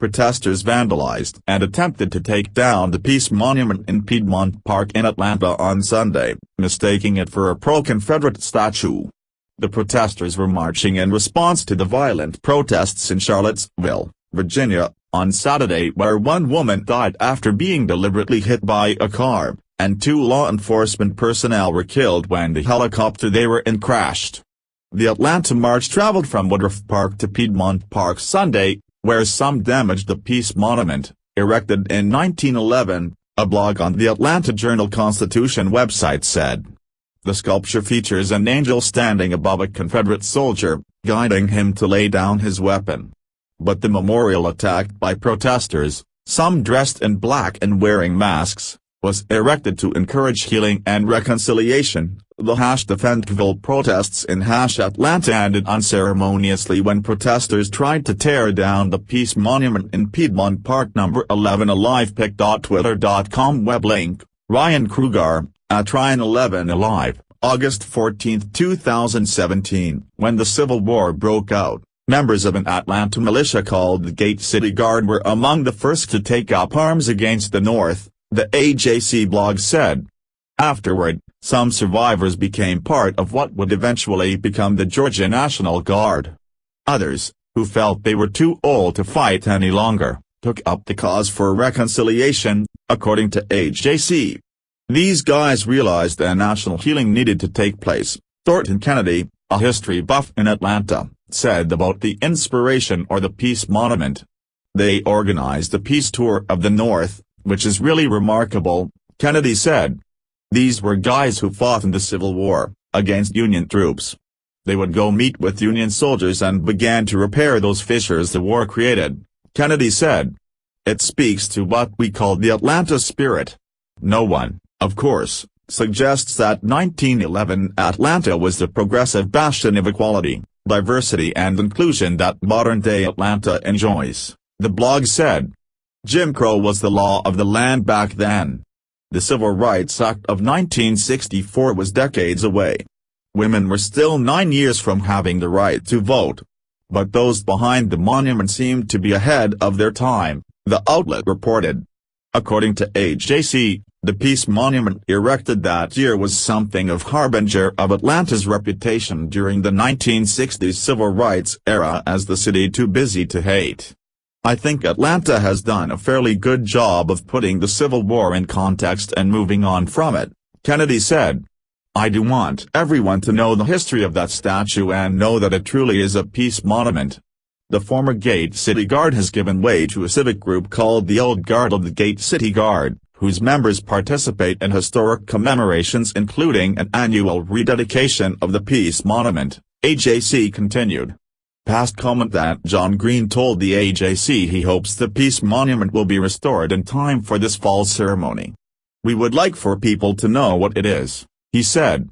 protesters vandalized and attempted to take down the Peace Monument in Piedmont Park in Atlanta on Sunday, mistaking it for a pro-Confederate statue. The protesters were marching in response to the violent protests in Charlottesville, Virginia, on Saturday, where one woman died after being deliberately hit by a car, and 2 law enforcement personnel were killed when the helicopter they were in crashed. The Atlanta march traveled from Woodruff Park to Piedmont Park Sunday, where some damaged the Peace Monument, erected in 1911, a blog on the Atlanta Journal-Constitution website said. The sculpture features an angel standing above a Confederate soldier, guiding him to lay down his weapon. But the memorial, attacked by protesters, some dressed in black and wearing masks, was erected to encourage healing and reconciliation. The #Defendville protests in #Atlanta ended unceremoniously when protesters tried to tear down the Peace Monument in Piedmont Park No. 11. A live pic.twitter.com web link. Ryan Kruger, @Ryan11Alive, August 14, 2017. When the Civil War broke out, members of an Atlanta militia called the Gate City Guard were among the first to take up arms against the North, the AJC blog said. Afterward, some survivors became part of what would eventually become the Georgia National Guard. Others, who felt they were too old to fight any longer, took up the cause for reconciliation, according to AJC. These guys realized that national healing needed to take place, Thornton Kennedy, a history buff in Atlanta, said about the inspiration or the Peace Monument. They organized a peace tour of the North, which is really remarkable, Kennedy said. These were guys who fought in the Civil War, against Union troops. They would go meet with Union soldiers and began to repair those fissures the war created, Kennedy said. It speaks to what we call the Atlanta spirit. No one, of course, suggests that 1911 Atlanta was the progressive bastion of equality, diversity and inclusion that modern-day Atlanta enjoys, the blog said. Jim Crow was the law of the land back then. The Civil Rights Act of 1964 was decades away. Women were still 9 years from having the right to vote. But those behind the monument seemed to be ahead of their time, the outlet reported. According to AJC, the Peace Monument erected that year was something of harbinger of Atlanta's reputation during the 1960s civil rights era as the city too busy to hate. I think Atlanta has done a fairly good job of putting the Civil War in context and moving on from it, Kennedy said. I do want everyone to know the history of that statue and know that it truly is a peace monument. The former Gate City Guard has given way to a civic group called the Old Guard of the Gate City Guard, whose members participate in historic commemorations including an annual rededication of the Peace Monument, AJC continued. Past comment that John Green told the AJC he hopes the Peace Monument will be restored in time for this fall ceremony. We would like for people to know what it is, he said.